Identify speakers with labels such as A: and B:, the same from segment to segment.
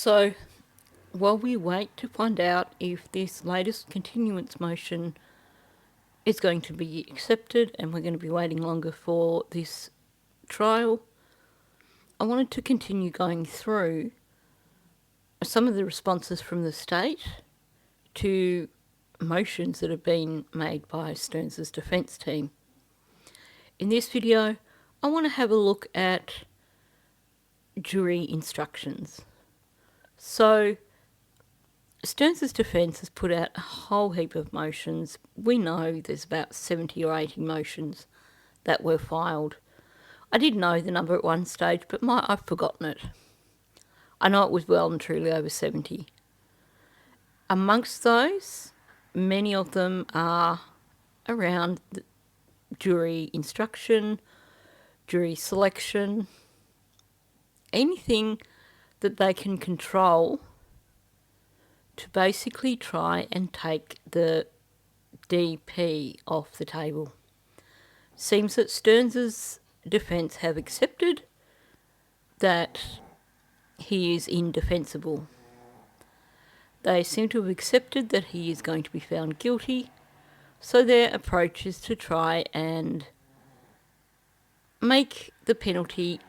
A: So, while we wait to find out if this latest continuance motion is going to be accepted and we're going to be waiting longer for this trial, I wanted to continue going through some of the responses from the state to motions that have been made by Stearns' defence team. In this video, I want to have a look at jury instructions. So, Stearns' defence has put out a whole heap of motions. We know there's about 70 or 80 motions that were filed. I did know the number at one stage, but I've forgotten it. I know it was well and truly over 70. Amongst those, many of them are around jury instruction, jury selection, anything that they can control to basically try and take the DP off the table. Seems that Stearns' defence have accepted that he is indefensible. They seem to have accepted that he is going to be found guilty, so their approach is to try and make the penalty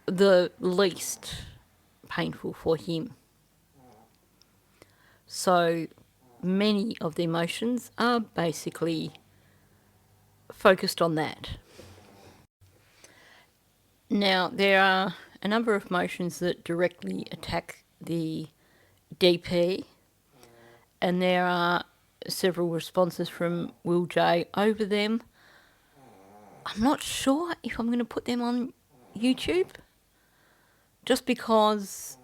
A: the least painful for him. So many of their motions are basically focused on that. Now, there are a number of motions that directly attack the DP, and there are several responses from Will J over them. I'm not sure if I'm going to put them on YouTube, just because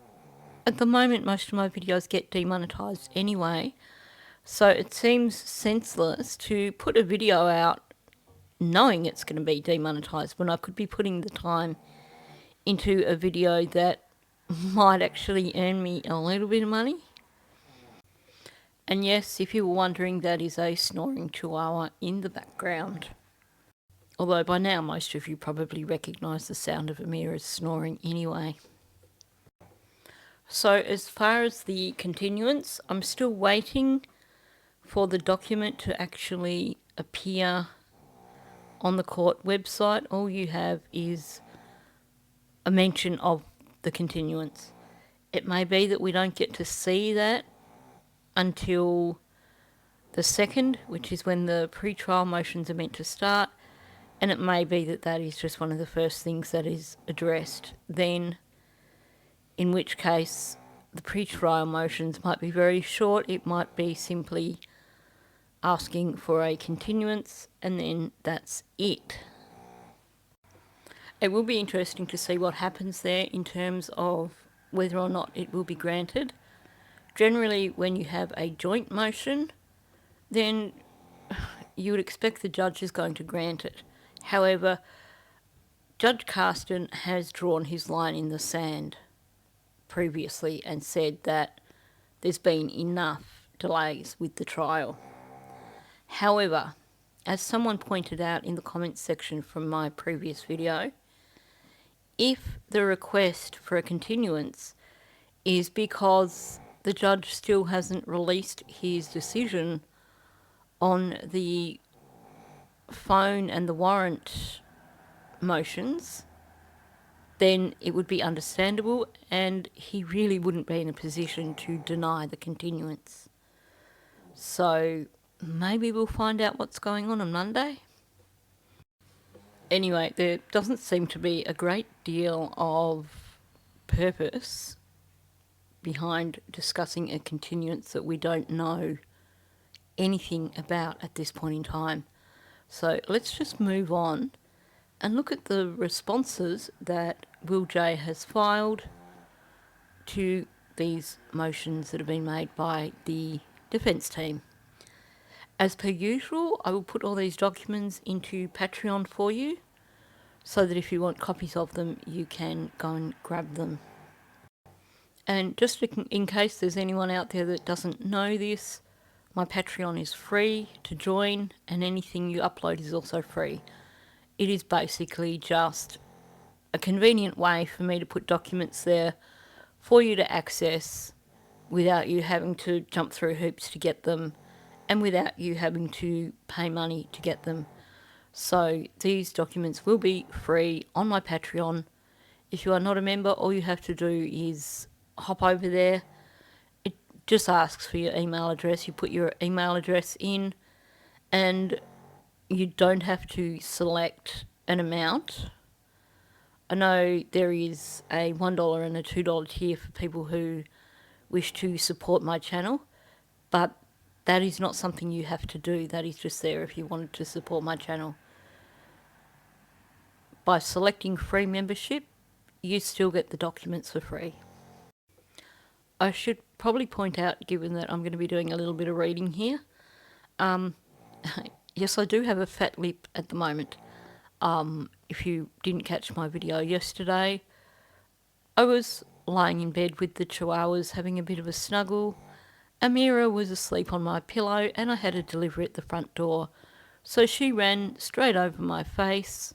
A: at the moment most of my videos get demonetised anyway, so it seems senseless to put a video out knowing it's going to be demonetised when I could be putting the time into a video that might actually earn me a little bit of money. And yes, if you were wondering, that is a snoring chihuahua in the background. Although by now most of you probably recognise the sound of Amir as snoring anyway. So as far as the continuance, I'm still waiting for the document to actually appear on the court website. All you have is a mention of the continuance. It may be that we don't get to see that until the 2nd, which is when the pre-trial motions are meant to start, and it may be that that is just one of the first things that is addressed then, in which case the pre-trial motions might be very short. It might be simply asking for a continuance, and then that's it. It will be interesting to see what happens there in terms of whether or not it will be granted. Generally, when you have a joint motion, then you would expect the judge is going to grant it. However, Judge Carsten has drawn his line in the sand previously and said that there's been enough delays with the trial. However, as someone pointed out in the comments section from my previous video, if the request for a continuance is because the judge still hasn't released his decision on the phone and the warrant motions, then it would be understandable, and he really wouldn't be in a position to deny the continuance. So maybe we'll find out what's going on Monday. Anyway, there doesn't seem to be a great deal of purpose behind discussing a continuance that we don't know anything about at this point in time. So let's just move on and look at the responses that Will J has filed to these motions that have been made by the defence team. As per usual, I will put all these documents into Patreon for you, so that if you want copies of them, you can go and grab them. And just in case there's anyone out there that doesn't know this, my Patreon is free to join, and anything you upload is also free. It is basically just a convenient way for me to put documents there for you to access without you having to jump through hoops to get them and without you having to pay money to get them. So these documents will be free on my Patreon. If you are not a member, all you have to do is hop over there. It just asks for your email address. You put your email address in and you don't have to select an amount. I know there is a $1 and a $2 tier for people who wish to support my channel, but that is not something you have to do. That is just there if you wanted to support my channel. By selecting free membership, you still get the documents for free. I should probably point out, given that I'm going to be doing a little bit of reading here, yes, I do have a fat lip at the moment. If you didn't catch my video yesterday, I was lying in bed with the chihuahuas having a bit of a snuggle. Amira was asleep on my pillow and I had a delivery at the front door. So she ran straight over my face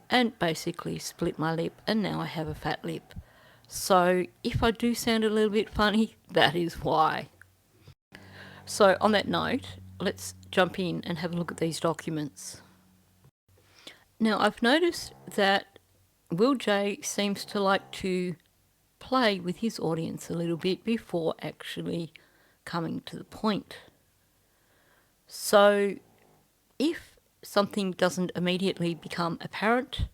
A: and basically split my lip, and now I have a fat lip. So if I do sound a little bit funny, that is why. So on that note, let's jump in and have a look at these documents. Now I've noticed that Will J seems to like to play with his audience a little bit before actually coming to the point. So if something doesn't immediately become apparent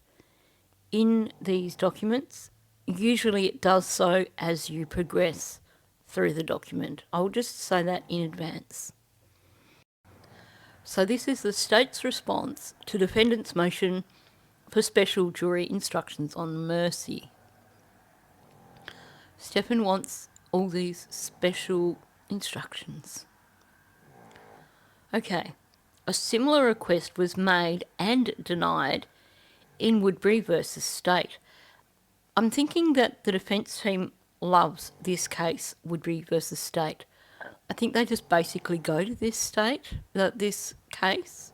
A: in these documents, usually it does so as you progress through the document. I'll just say that in advance. So this is the state's response to defendant's motion for special jury instructions on mercy. Stefan wants all these special instructions. Okay, a similar request was made and denied in Woodbury versus State. I'm thinking that the defence team loves this case, Woodbury versus State. I think they just basically go to this case,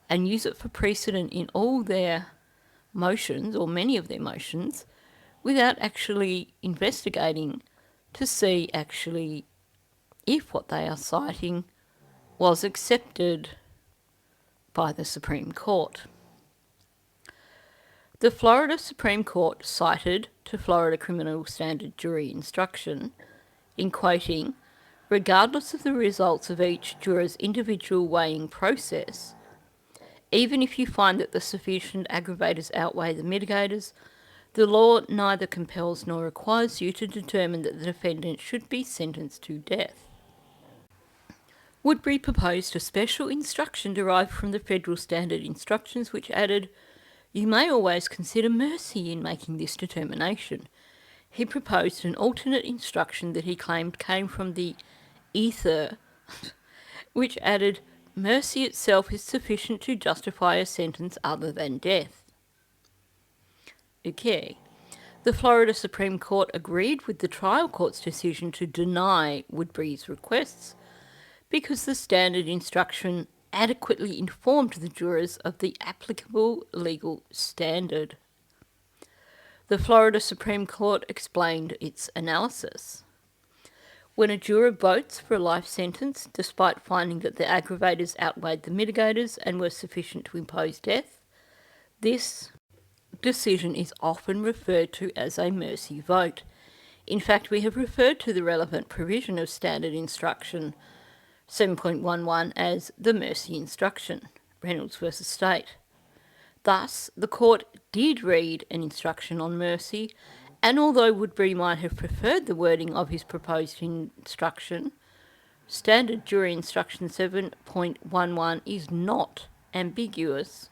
A: and use it for precedent in all their motions, or many of their motions, without actually investigating to see actually if what they are citing was accepted by the Supreme Court. The Florida Supreme Court cited to Florida Criminal Standard Jury Instruction in quoting, regardless of the results of each juror's individual weighing process, even if you find that the sufficient aggravators outweigh the mitigators, the law neither compels nor requires you to determine that the defendant should be sentenced to death. Woodbury proposed a special instruction derived from the federal standard instructions which added, you may always consider mercy in making this determination. He proposed an alternate instruction that he claimed came from the ether, which added, mercy itself is sufficient to justify a sentence other than death. Okay. The Florida Supreme Court agreed with the trial court's decision to deny Woodbury's requests because the standard instruction adequately informed the jurors of the applicable legal standard. The Florida Supreme Court explained its analysis. When a juror votes for a life sentence, despite finding that the aggravators outweighed the mitigators and were sufficient to impose death, this decision is often referred to as a mercy vote. In fact, we have referred to the relevant provision of standard instruction 7.11 as the mercy instruction, Reynolds v. State. Thus, the court did read an instruction on mercy, and although Woodbury might have preferred the wording of his proposed instruction, standard jury instruction 7.11 is not ambiguous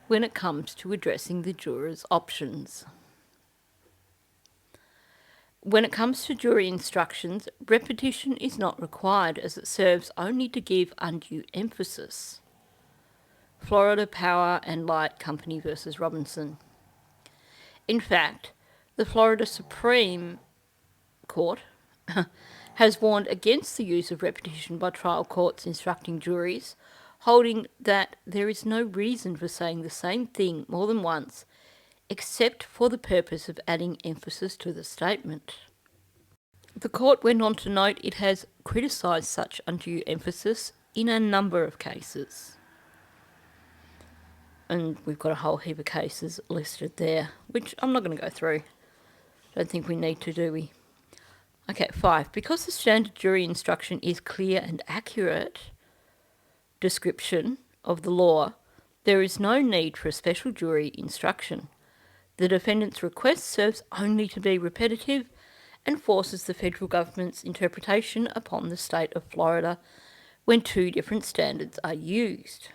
A: when it comes to addressing the jurors' options. When it comes to jury instructions, repetition is not required as it serves only to give undue emphasis. Florida Power and Light Company v. Robinson. In fact, the Florida Supreme Court has warned against the use of repetition by trial courts instructing juries, holding that there is no reason for saying the same thing more than once, except for the purpose of adding emphasis to the statement. The court went on to note it has criticised such undue emphasis in a number of cases. And we've got a whole heap of cases listed there, which I'm not going to go through. Don't think we need to, do we? Okay, 5. Because the standard jury instruction is clear and accurate description of the law, there is no need for a special jury instruction. The defendant's request serves only to be repetitive and forces the federal government's interpretation upon the state of Florida when two different standards are used.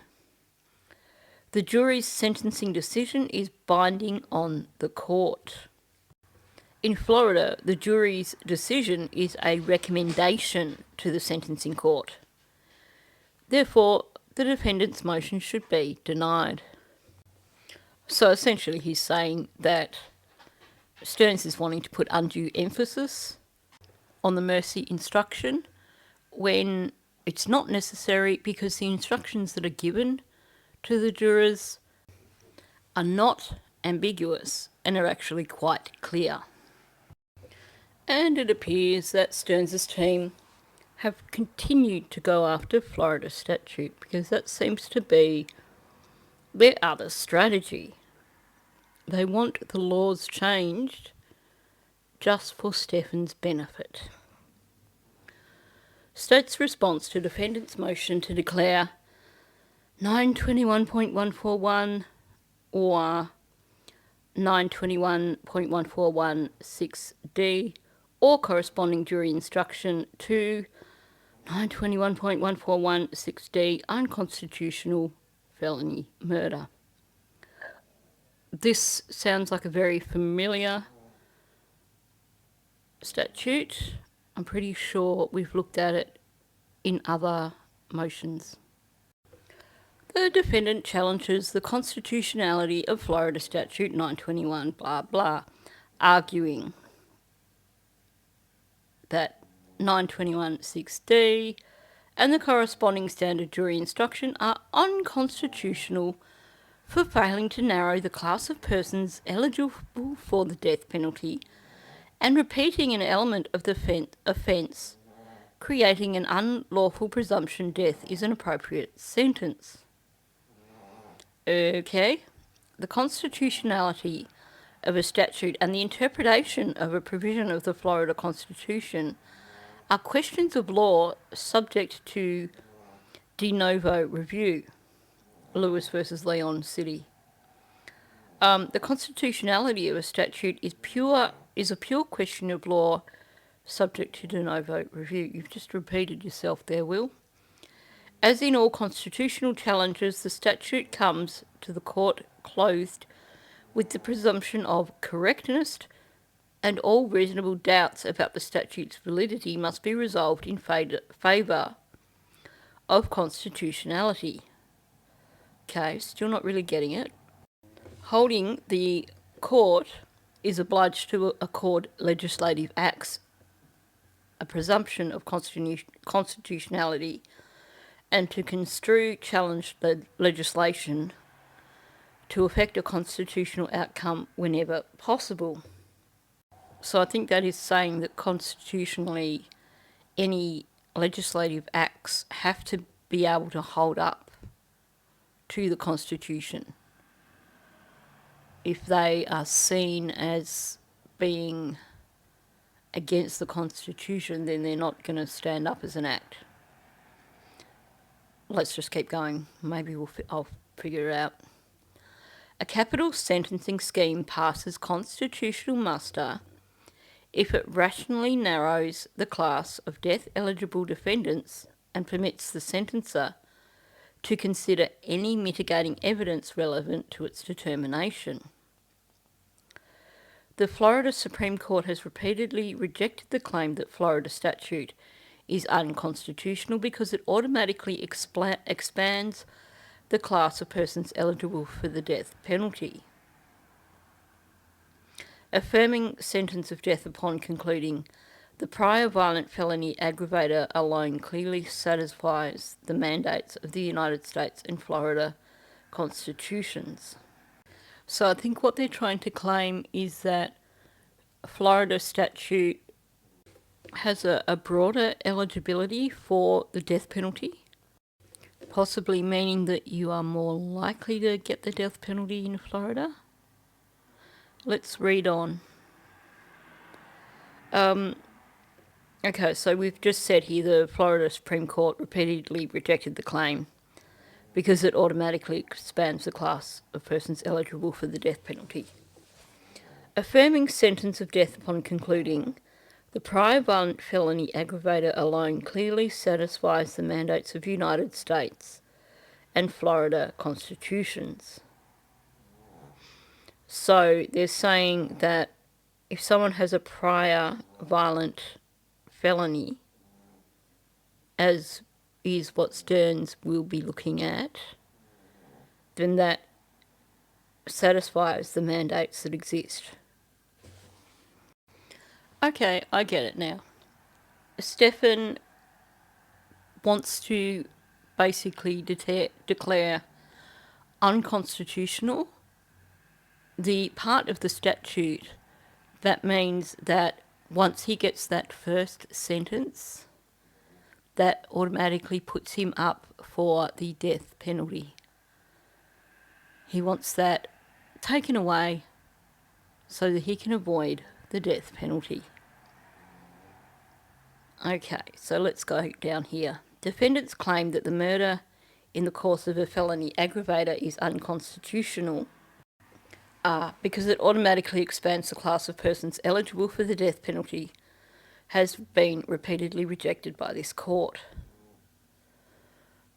A: The jury's sentencing decision is binding on the court. In Florida, the jury's decision is a recommendation to the sentencing court. Therefore, the defendant's motion should be denied. So essentially he's saying that Stearns is wanting to put undue emphasis on the mercy instruction when it's not necessary, because the instructions that are given to the jurors are not ambiguous and are actually quite clear. And it appears that Stearns' team have continued to go after Florida statute because that seems to be their other strategy. They want the laws changed just for Stefan's benefit. State's response to defendant's motion to declare 921.141 or 921.1416D or corresponding jury instruction to 921.1416D unconstitutional felony murder. This sounds like a very familiar statute. I'm pretty sure we've looked at it in other motions. The defendant challenges the constitutionality of Florida Statute 921 blah blah, arguing that 921.6D and the corresponding standard jury instruction are unconstitutional for failing to narrow the class of persons eligible for the death penalty and repeating an element of the offence, creating an unlawful presumption death is an appropriate sentence. Okay, the constitutionality of a statute and the interpretation of a provision of the Florida Constitution are questions of law subject to de novo review. Lewis versus Leon City. The constitutionality of a statute is a pure question of law subject to de novo review. You've just repeated yourself there, Will. As in all constitutional challenges, the statute comes to the court clothed with the presumption of correctness, and all reasonable doubts about the statute's validity must be resolved in favour of constitutionality. Okay, still not really getting it. Holding the court is obliged to accord legislative acts a presumption of constitutionality and to construe challenged legislation to effect a constitutional outcome whenever possible. So I think that is saying that constitutionally any legislative acts have to be able to hold up to the Constitution. If they are seen as being against the Constitution, then they're not going to stand up as an act. Let's just keep going. Maybe I'll figure it out. A capital sentencing scheme passes constitutional muster if it rationally narrows the class of death-eligible defendants and permits the sentencer to consider any mitigating evidence relevant to its determination. The Florida Supreme Court has repeatedly rejected the claim that Florida statute is unconstitutional because it automatically expands the class of persons eligible for the death penalty. Affirming sentence of death upon concluding the prior violent felony aggravator alone clearly satisfies the mandates of the United States and Florida constitutions. So I think what they're trying to claim is that Florida statute has a broader eligibility for the death penalty, possibly meaning that you are more likely to get the death penalty in Florida. Let's read on. Okay, so we've just said here the Florida Supreme Court repeatedly rejected the claim because it automatically expands the class of persons eligible for the death penalty. Affirming sentence of death upon concluding, the prior violent felony aggravator alone clearly satisfies the mandates of United States and Florida constitutions. So they're saying that if someone has a prior violent felony, as is what Stearns will be looking at, then that satisfies the mandates that exist. Okay, I get it now. Stefan wants to basically declare unconstitutional the part of the statute that means that once he gets that first sentence, that automatically puts him up for the death penalty. He wants that taken away so that he can avoid the death penalty. Okay, so let's go down here. Defendants claim that the murder in the course of a felony aggravator is unconstitutional because it automatically expands the class of persons eligible for the death penalty, has been repeatedly rejected by this court.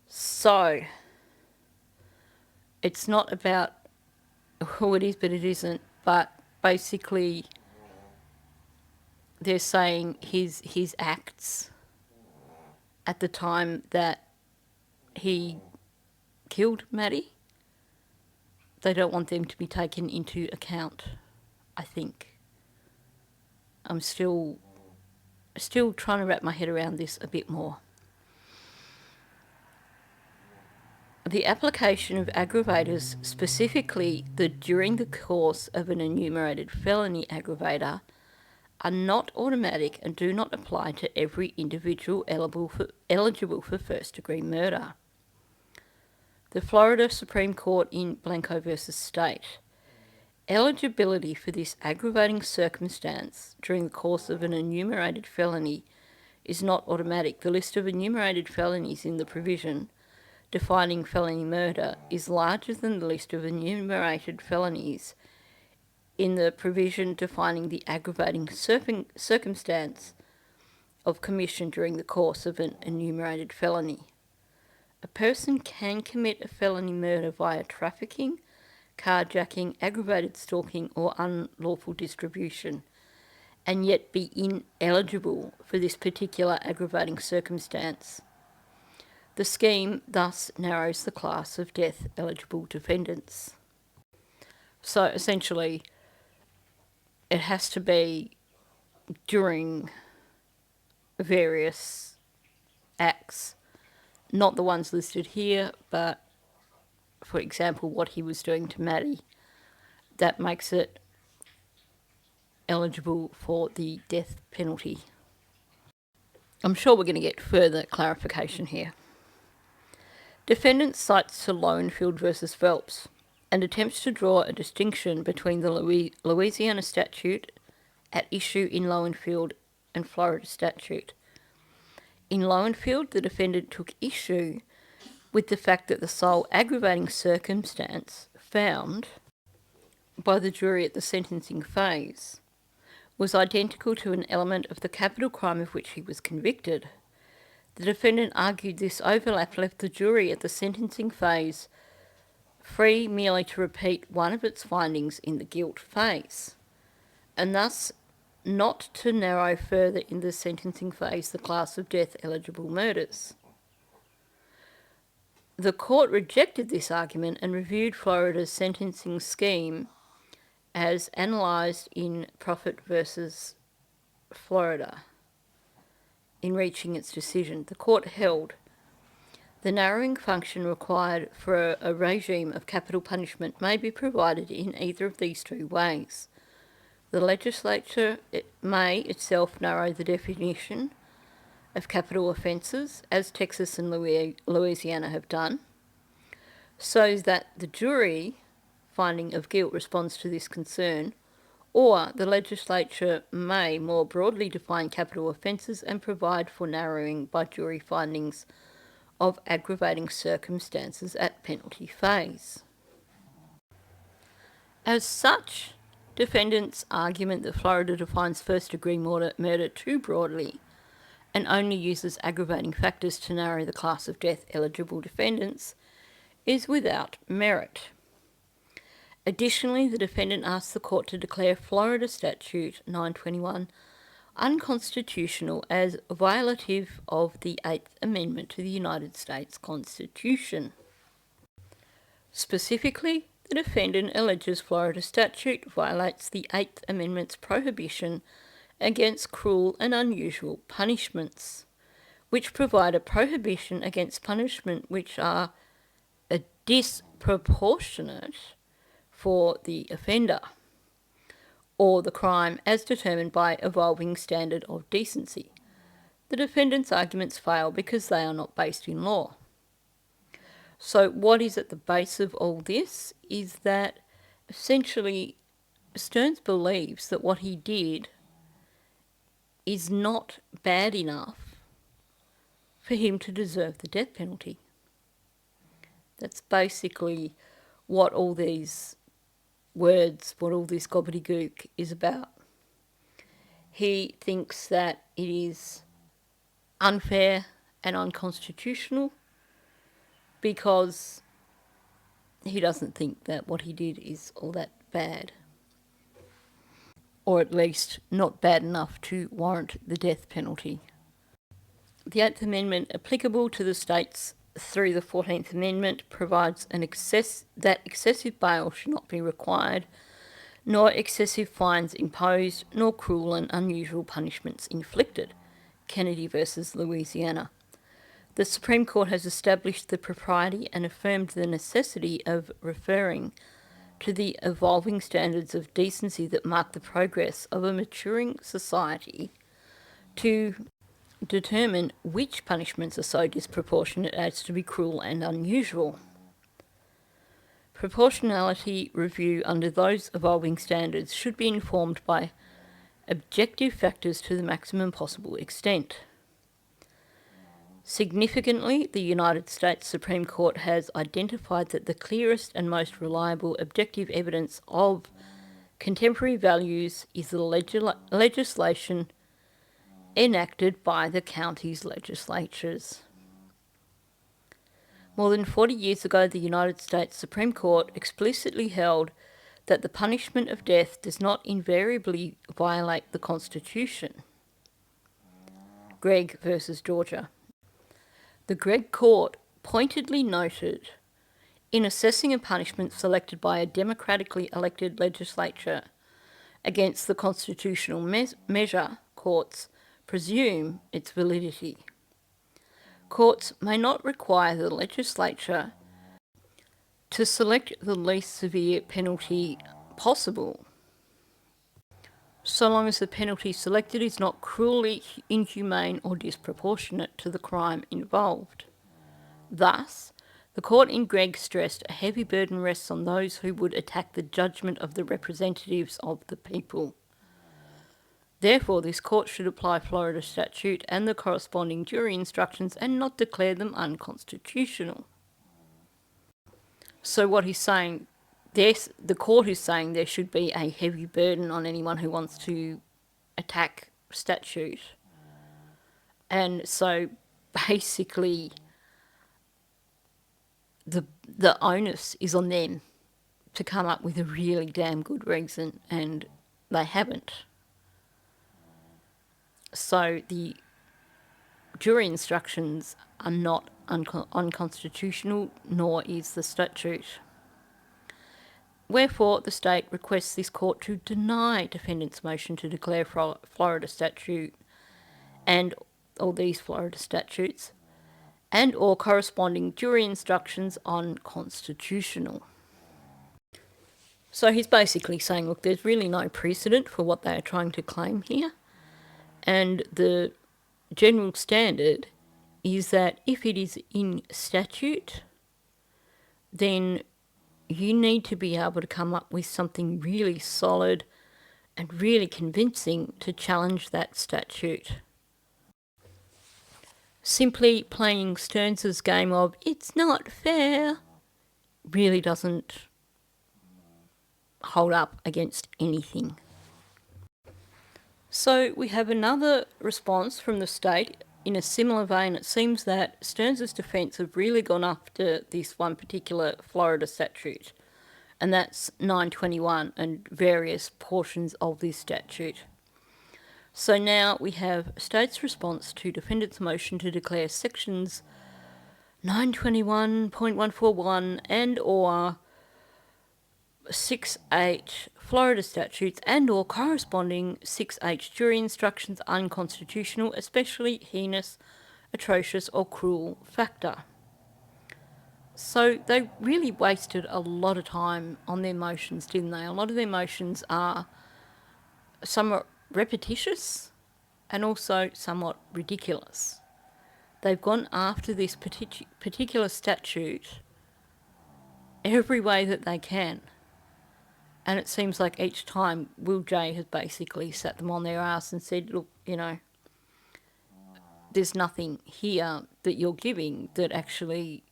A: So, it's not about who it is, but it isn't, but basically they're saying his acts at the time that he killed Maddie, they don't want them to be taken into account, I think. I'm still trying to wrap my head around this a bit more. The application of aggravators, specifically the during the course of an enumerated felony aggravator, are not automatic and do not apply to every individual eligible for first-degree murder. The Florida Supreme Court in Blanco v. State. Eligibility for this aggravating circumstance during the course of an enumerated felony is not automatic. The list of enumerated felonies in the provision defining felony murder is larger than the list of enumerated felonies in the provision defining the aggravating circumstance of commission during the course of an enumerated felony. A person can commit a felony murder via trafficking, carjacking, aggravated stalking, or unlawful distribution, and yet be ineligible for this particular aggravating circumstance. The scheme thus narrows the class of death-eligible defendants. So essentially, it has to be during various acts, not the ones listed here, but for example, what he was doing to Maddie, that makes it eligible for the death penalty. I'm sure we're going to get further clarification here. Defendant cites to Lowenfield v. Phelps and attempts to draw a distinction between the Louisiana statute at issue in Lowenfield and Florida statute. In Lowenfield, the defendant took issue with the fact that the sole aggravating circumstance found by the jury at the sentencing phase was identical to an element of the capital crime of which he was convicted. The defendant argued this overlap left the jury at the sentencing phase free merely to repeat one of its findings in the guilt phase, and thus not to narrow further in the sentencing phase the class of death-eligible murders. The court rejected this argument and reviewed Florida's sentencing scheme as analysed in Prophet v. Florida. In reaching its decision, the court held The narrowing function required for a regime of capital punishment may be provided in either of these two ways. The legislature may itself narrow the definition of capital offences, as Texas and Louisiana have done, so that the jury finding of guilt responds to this concern, or the legislature may more broadly define capital offences and provide for narrowing by jury findings of aggravating circumstances at penalty phase. As such, defendants' argument that Florida defines first-degree murder too broadly and only uses aggravating factors to narrow the class of death-eligible defendants is without merit. Additionally, the defendant asks the court to declare Florida Statute 921 unconstitutional as violative of the 8th Amendment to the United States Constitution. Specifically, the defendant alleges Florida statute violates the 8th Amendment's prohibition against cruel and unusual punishments, which provide a prohibition against punishment which are disproportionate for the offender, or the crime as determined by evolving standard of decency. The defendant's arguments fail because they are not based in law. So what is at the base of all this is that essentially Stearns believes that what he did is not bad enough for him to deserve the death penalty. That's basically what all these words, what all this gobbledygook is about. He thinks that it is unfair and unconstitutional because he doesn't think that what he did is all that bad, or at least not bad enough to warrant the death penalty. The 8th Amendment, applicable to the states through the 14th Amendment, provides that excessive bail should not be required, nor excessive fines imposed, nor cruel and unusual punishments inflicted. Kennedy versus Louisiana. The Supreme Court has established the propriety and affirmed the necessity of referring to the evolving standards of decency that mark the progress of a maturing society to determine which punishments are so disproportionate as to be cruel and unusual. Proportionality review under those evolving standards should be informed by objective factors to the maximum possible extent. Significantly, the United States Supreme Court has identified that the clearest and most reliable objective evidence of contemporary values is the legislation enacted by the county's legislatures. More than 40 years ago, the United States Supreme Court explicitly held that the punishment of death does not invariably violate the Constitution. Gregg versus Georgia. The Gregg Court pointedly noted, in assessing a punishment selected by a democratically elected legislature against the constitutional measure, courts presume its validity. Courts may not require the legislature to select the least severe penalty possible, so long as the penalty selected is not cruelly inhumane or disproportionate to the crime involved. Thus, the court in Gregg stressed a heavy burden rests on those who would attack the judgment of the representatives of the people. Therefore, this court should apply Florida statute and the corresponding jury instructions and not declare them unconstitutional. So what he's saying, the court is saying there should be a heavy burden on anyone who wants to attack statute. And so basically the onus is on them to come up with a really damn good reason, and they haven't. So the jury instructions are not unconstitutional, nor is the statute. Wherefore, the state requests this court to deny defendant's motion to declare Florida statute and all these Florida statutes and or corresponding jury instructions unconstitutional. So he's basically saying, look, there's really no precedent for what they are trying to claim here, and the general standard is that if it is in statute, then you need to be able to come up with something really solid and really convincing to challenge that statute. Simply playing Stearns' game of "it's not fair" really doesn't hold up against anything. So we have another response from the state in a similar vein. It seems that Stearns' defence have really gone after this one particular Florida statute, and that's 921 and various portions of this statute. So now we have state's response to defendant's motion to declare sections 921.141 and or 6H Florida statutes and or corresponding 6H jury instructions unconstitutional, especially heinous, atrocious or cruel factor. So they really wasted a lot of time on their motions, didn't they? A lot of their motions are somewhat repetitious and also somewhat ridiculous. They've gone after this particular statute every way that they can. And it seems like each time Will J has basically sat them on their ass and said, look, you know, there's nothing here that you're giving that actually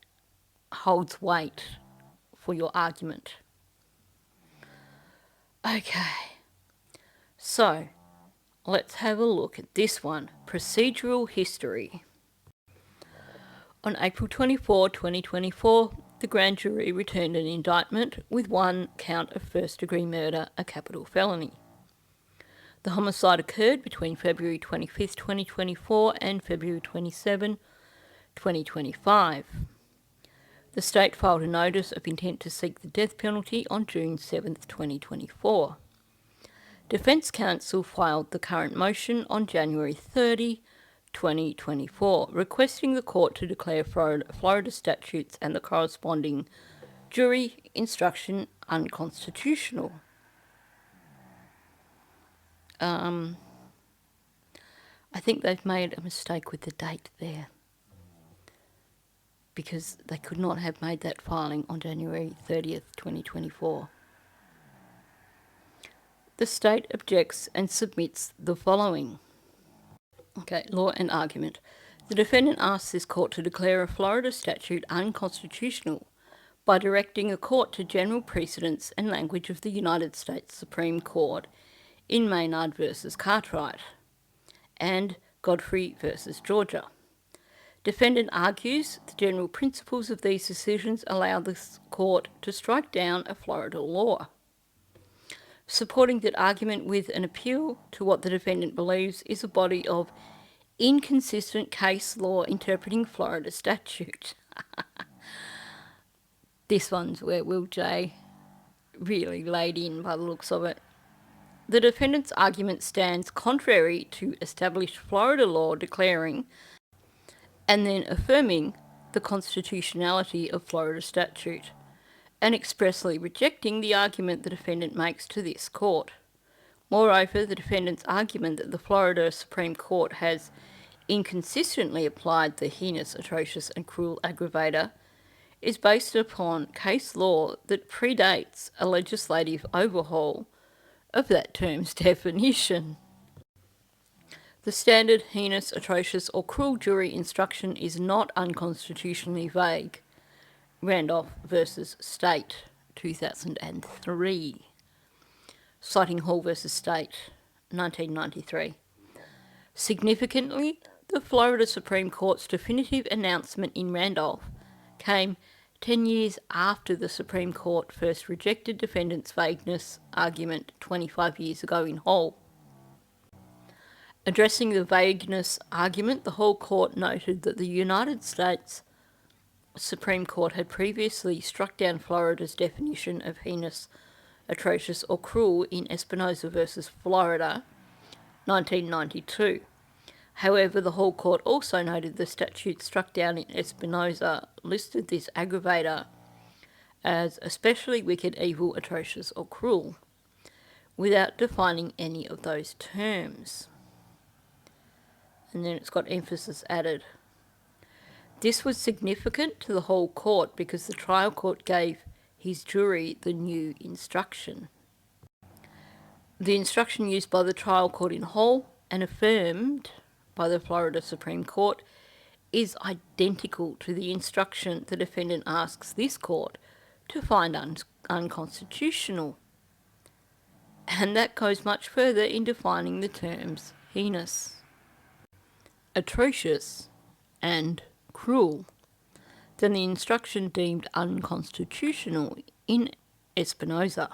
A: holds weight for your argument. Okay, so let's have a look at this one. Procedural history. On April 24, 2024, the grand jury returned an indictment with one count of first-degree murder, a capital felony. The homicide occurred between February 25, 2024 and February 27, 2025. The state filed a notice of intent to seek the death penalty on June 7, 2024. Defence counsel filed the current motion on January 30, 2024, requesting the court to declare Florida statutes and the corresponding jury instruction unconstitutional. I think they've made a mistake with the date there, because they could not have made that filing on January 30th, 2024. The state objects and submits the following. Okay, law and argument. The defendant asks this court to declare a Florida statute unconstitutional by directing the court to general precedents and language of the United States Supreme Court in Maynard v. Cartwright and Godfrey v. Georgia. Defendant argues the general principles of these decisions allow the court to strike down a Florida law. Supporting that argument with an appeal to what the defendant believes is a body of inconsistent case law interpreting Florida statute. This one's where Will J really laid in by the looks of it. The defendant's argument stands contrary to established Florida law declaring and then affirming the constitutionality of Florida statute, and expressly rejecting the argument the defendant makes to this court. Moreover, the defendant's argument that the Florida Supreme Court has inconsistently applied the heinous, atrocious and cruel aggravator is based upon case law that predates a legislative overhaul of that term's definition. The standard heinous, atrocious or cruel jury instruction is not unconstitutionally vague. Randolph versus State, 2003. Citing Hall versus State, 1993. Significantly, the Florida Supreme Court's definitive announcement in Randolph came 10 years after the Supreme Court first rejected defendant's vagueness argument 25 years ago in Hall. Addressing the vagueness argument, the Hall Court noted that the United States Supreme Court had previously struck down Florida's definition of heinous, atrocious or cruel in Espinoza versus Florida, 1992. However, the whole court also noted the statute struck down in Espinoza listed this aggravator as especially wicked, evil, atrocious or cruel, without defining any of those terms. And then it's got emphasis added. This was significant to the whole court because the trial court gave his jury the new instruction. The instruction used by the trial court in whole and affirmed by the Florida Supreme Court is identical to the instruction the defendant asks this court to find unconstitutional. And that goes much further in defining the terms heinous, atrocious, and cruel than the instruction deemed unconstitutional in Espinoza.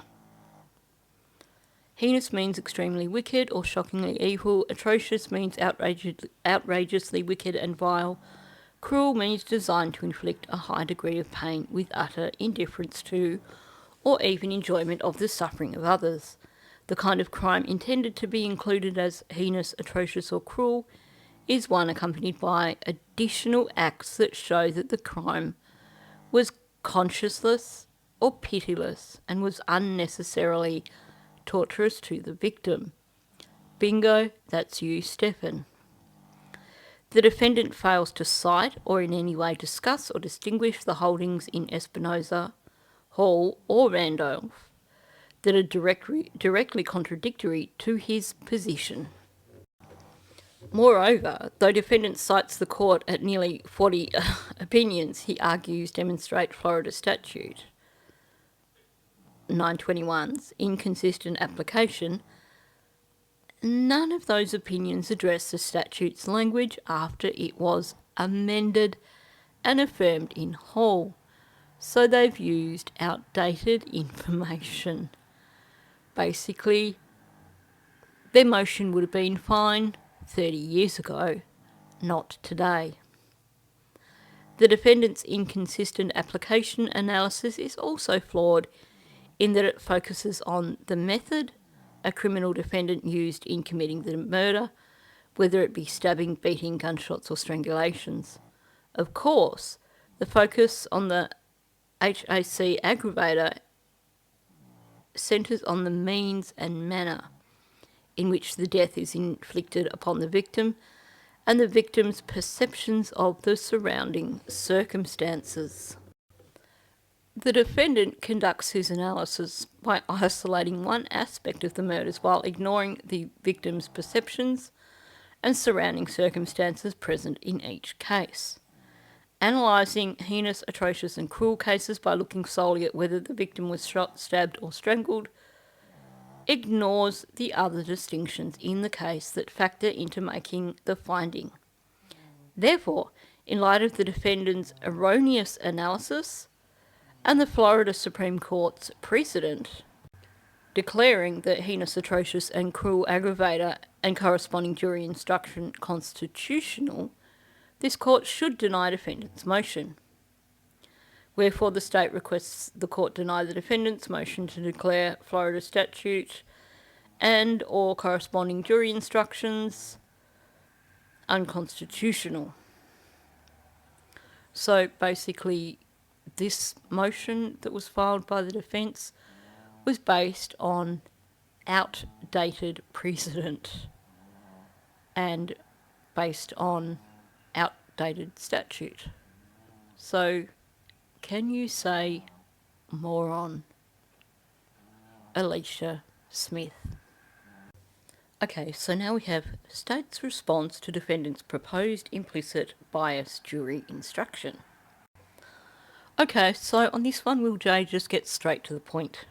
A: Heinous means extremely wicked or shockingly evil. Atrocious means outrageously wicked and vile. Cruel means designed to inflict a high degree of pain with utter indifference to or even enjoyment of the suffering of others. The kind of crime intended to be included as heinous, atrocious or cruel is one accompanied by additional acts that show that the crime was conscienceless or pitiless and was unnecessarily torturous to the victim. Bingo, that's you, Stefan. The defendant fails to cite or in any way discuss or distinguish the holdings in Espinoza, Hall or Randolph that are directly contradictory to his position. Moreover, though defendant cites the court at nearly 40 opinions he argues demonstrate Florida statute 921's inconsistent application, none of those opinions address the statute's language after it was amended and affirmed in whole, so they've used outdated information. Basically, their motion would have been fine 30 years ago, not today. The defendant's inconsistent application analysis is also flawed in that it focuses on the method a criminal defendant used in committing the murder, whether it be stabbing, beating, gunshots or strangulations. Of course, the focus on the HAC aggravator centres on the means and manner in which the death is inflicted upon the victim and the victim's perceptions of the surrounding circumstances. The defendant conducts his analysis by isolating one aspect of the murders while ignoring the victim's perceptions and surrounding circumstances present in each case. Analysing heinous, atrocious and cruel cases by looking solely at whether the victim was shot, stabbed or strangled ignores the other distinctions in the case that factor into making the finding. Therefore, in light of the defendant's erroneous analysis and the Florida Supreme Court's precedent declaring the heinous, atrocious and cruel aggravator and corresponding jury instruction constitutional, this court should deny defendant's motion. Wherefore the state requests the court deny the defendant's motion to declare Florida statute and or corresponding jury instructions unconstitutional. So basically, this motion that was filed by the defence was based on outdated precedent and based on outdated statute. So, can you say moron, Alicia Smith? Okay, so now we have state's response to defendant's proposed implicit bias jury instruction. Okay, so on this one, Will J just get straight to the point.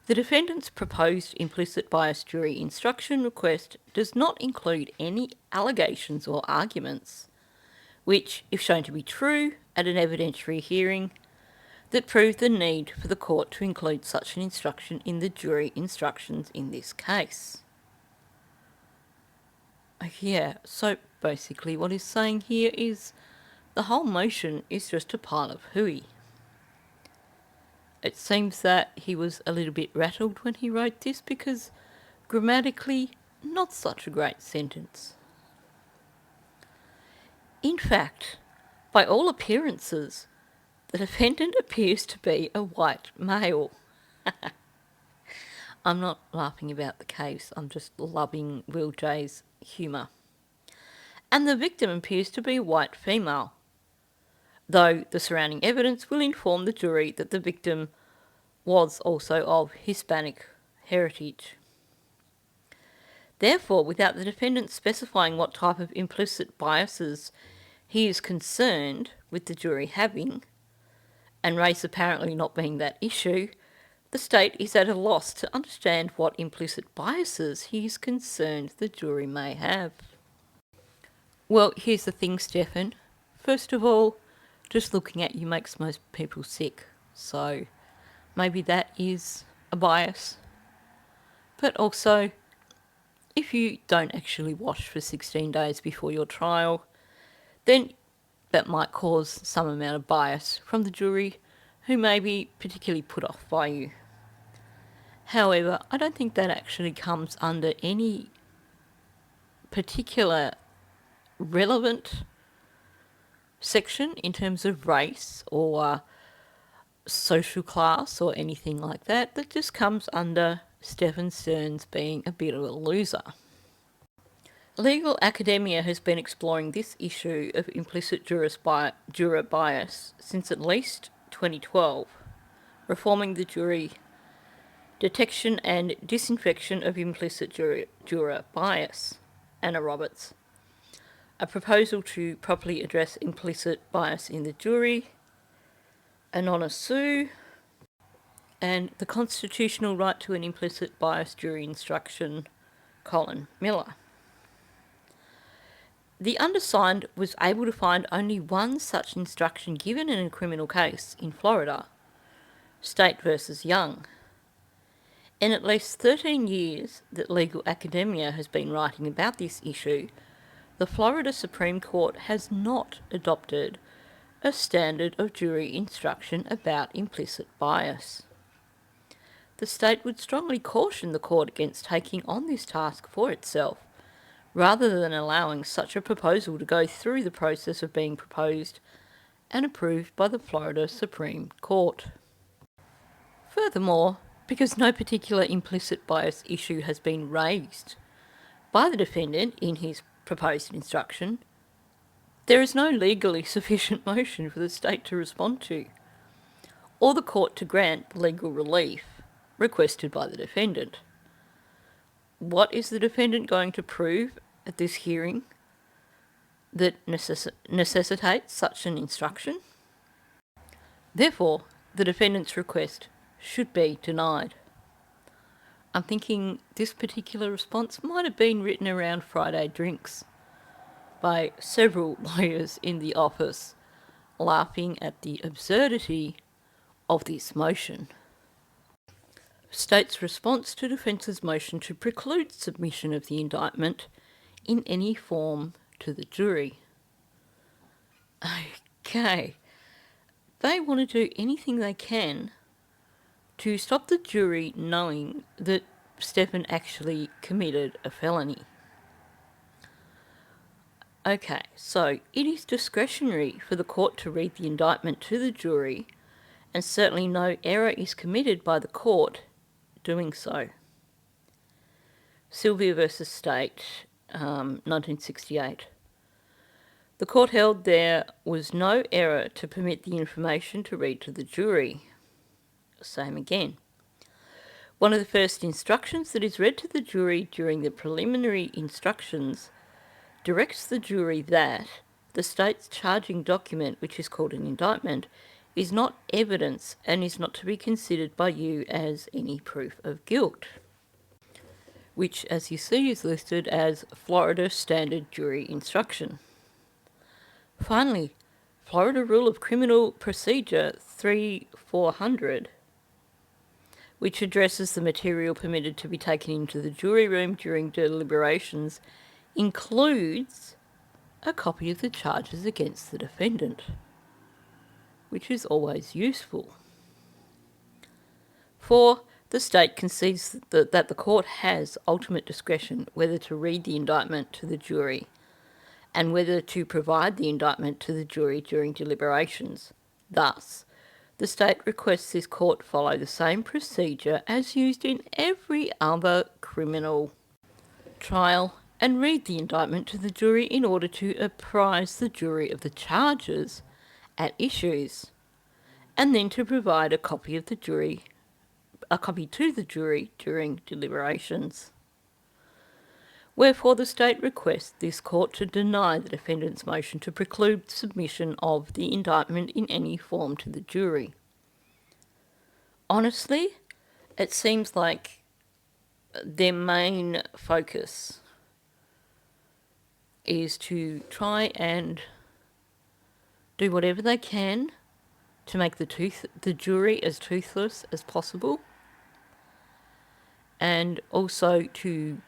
A: The defendant's proposed implicit bias jury instruction request does not include any allegations or arguments which, if shown to be true at an evidentiary hearing, that prove the need for the court to include such an instruction in the jury instructions in this case. Yeah, so basically what he's saying here is the whole motion is just a pile of hooey. It seems that he was a little bit rattled when he wrote this because grammatically, not such a great sentence. In fact, by all appearances, the defendant appears to be a white male. I'm not laughing about the case, I'm just loving Will J's humour. And the victim appears to be a white female, though the surrounding evidence will inform the jury that the victim was also of Hispanic heritage. Therefore, without the defendant specifying what type of implicit biases he is concerned with the jury having, and race apparently not being that issue, the state is at a loss to understand what implicit biases he is concerned the jury may have. Well, here's the thing, Stefan. First of all, just looking at you makes most people sick, so maybe that is a bias. But also, if you don't actually wash for 16 days before your trial, then that might cause some amount of bias from the jury who may be particularly put off by you. However, I don't think that actually comes under any particular relevant section in terms of race or social class or anything like that. That just comes under Stefan Stearns being a bit of a loser. Legal academia has been exploring this issue of implicit juror bias since at least 2012, reforming the jury detection and disinfection of implicit juror bias, Anna Roberts, a proposal to properly address implicit bias in the jury, Anona Sue, and the constitutional right to an implicit bias jury instruction, Colin Miller. The undersigned was able to find only one such instruction given in a criminal case in Florida, State versus Young. In at least 13 years that legal academia has been writing about this issue, the Florida Supreme Court has not adopted a standard of jury instruction about implicit bias. The state would strongly caution the court against taking on this task for itself, rather than allowing such a proposal to go through the process of being proposed and approved by the Florida Supreme Court. Furthermore, because no particular implicit bias issue has been raised by the defendant in his proposed instruction, there is no legally sufficient motion for the state to respond to, or the court to grant legal relief requested by the defendant. What is the defendant going to prove at this hearing that necessitates such an instruction? Therefore, the defendant's request should be denied. I'm thinking this particular response might have been written around Friday drinks by several lawyers in the office, laughing at the absurdity of this motion. State's response to defence's motion to preclude submission of the indictment in any form to the jury. Okay. They want to do anything they can to stop the jury knowing that Stefan actually committed a felony. Okay, so it is discretionary for the court to read the indictment to the jury, and certainly no error is committed by the court doing so. Sylvia versus State, 1968. The court held there was no error to permit the information to read to the jury. Same again. One of the first instructions that is read to the jury during the preliminary instructions directs the jury that the state's charging document, which is called an indictment, is not evidence and is not to be considered by you as any proof of guilt, which, as you see, is listed as Florida Standard Jury Instruction. Finally, Florida Rule of Criminal Procedure 3400, which addresses the material permitted to be taken into the jury room during deliberations, includes a copy of the charges against the defendant, which is always useful. 4. The state concedes that the court has ultimate discretion whether to read the indictment to the jury, and whether to provide the indictment to the jury during deliberations. Thus, the state requests this court follow the same procedure as used in every other criminal trial and read the indictment to the jury in order to apprise the jury of the charges at issues, and then to provide a copy to the jury during deliberations. Wherefore the state requests this court to deny the defendant's motion to preclude submission of the indictment in any form to the jury. Honestly, it seems like their main focus is to try and do whatever they can to make the jury as toothless as possible, and also to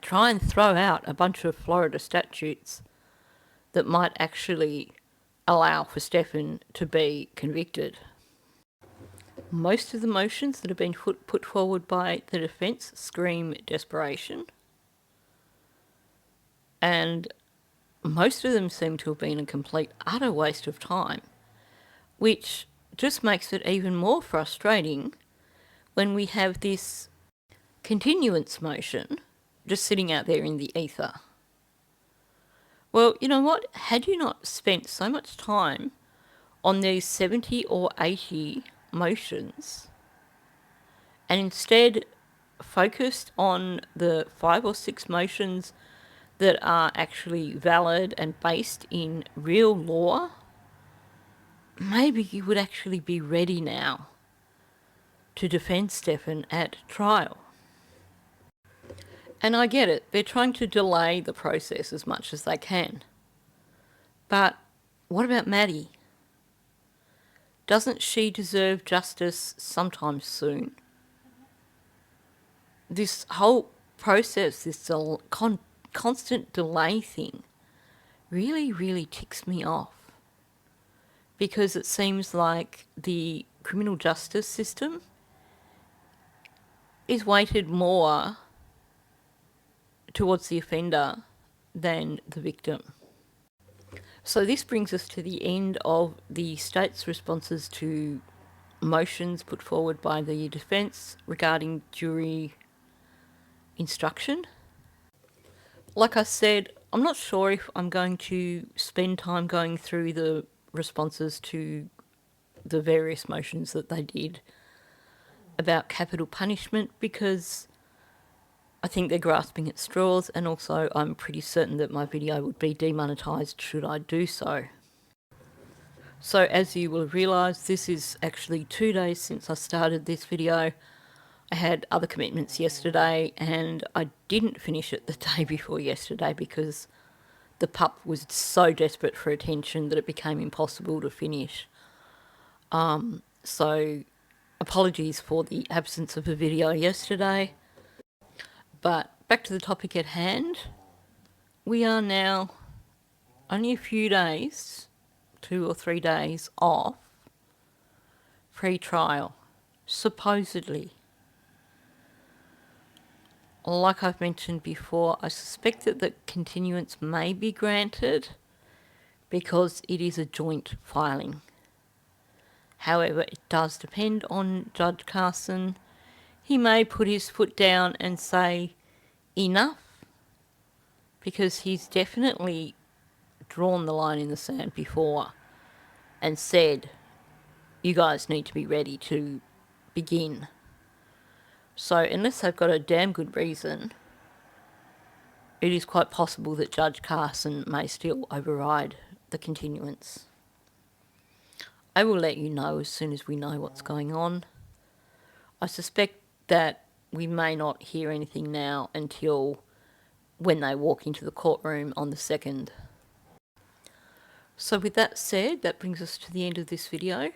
A: try and throw out a bunch of Florida statutes that might actually allow for Stefan to be convicted. Most of the motions that have been put forward by the defence scream desperation, and most of them seem to have been a complete, utter waste of time, which just makes it even more frustrating when we have this continuance motion just sitting out there in the ether. Well, you know what? Had you not spent so much time on these 70 or 80 motions and instead focused on the 5 or 6 motions that are actually valid and based in real law, maybe you would actually be ready now to defend Stefan at trial. And I get it, they're trying to delay the process as much as they can. But what about Maddie? Doesn't she deserve justice sometime soon? This whole process, this constant delay thing, really, really ticks me off. Because it seems like the criminal justice system is weighted more towards the offender than the victim. So this brings us to the end of the state's responses to motions put forward by the defence regarding jury instruction. Like I said, I'm not sure if I'm going to spend time going through the responses to the various motions that they did about capital punishment, because I think they're grasping at straws, and also I'm pretty certain that my video would be demonetised should I do so. So as you will have realised, this is actually 2 days since I started this video. I had other commitments yesterday and I didn't finish it the day before yesterday because the pup was so desperate for attention that it became impossible to finish. So apologies for the absence of a video yesterday. But back to the topic at hand. We are now only a few days, 2 or 3 days off pre-trial, supposedly. Like I've mentioned before, I suspect that the continuance may be granted because it is a joint filing. However, it does depend on Judge Carson. He may put his foot down and say, enough, because he's definitely drawn the line in the sand before and said, you guys need to be ready to begin. So unless they've got a damn good reason, it is quite possible that Judge Carson may still override the continuance. I will let you know as soon as we know what's going on. I suspect that we may not hear anything now until when they walk into the courtroom on the 2nd. So with that said, that brings us to the end of this video.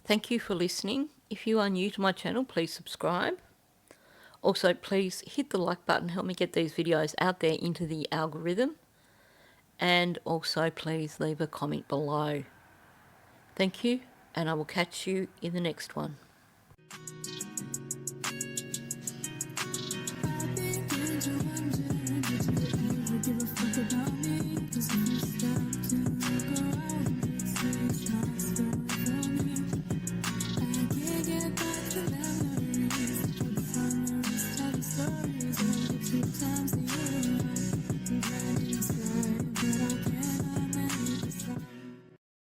A: Thank you for listening. If you are new to my channel, please subscribe. Also, please hit the like button, help me get these videos out there into the algorithm. And also, please leave a comment below. Thank you, and I will catch you in the next one.
B: I begin to wonder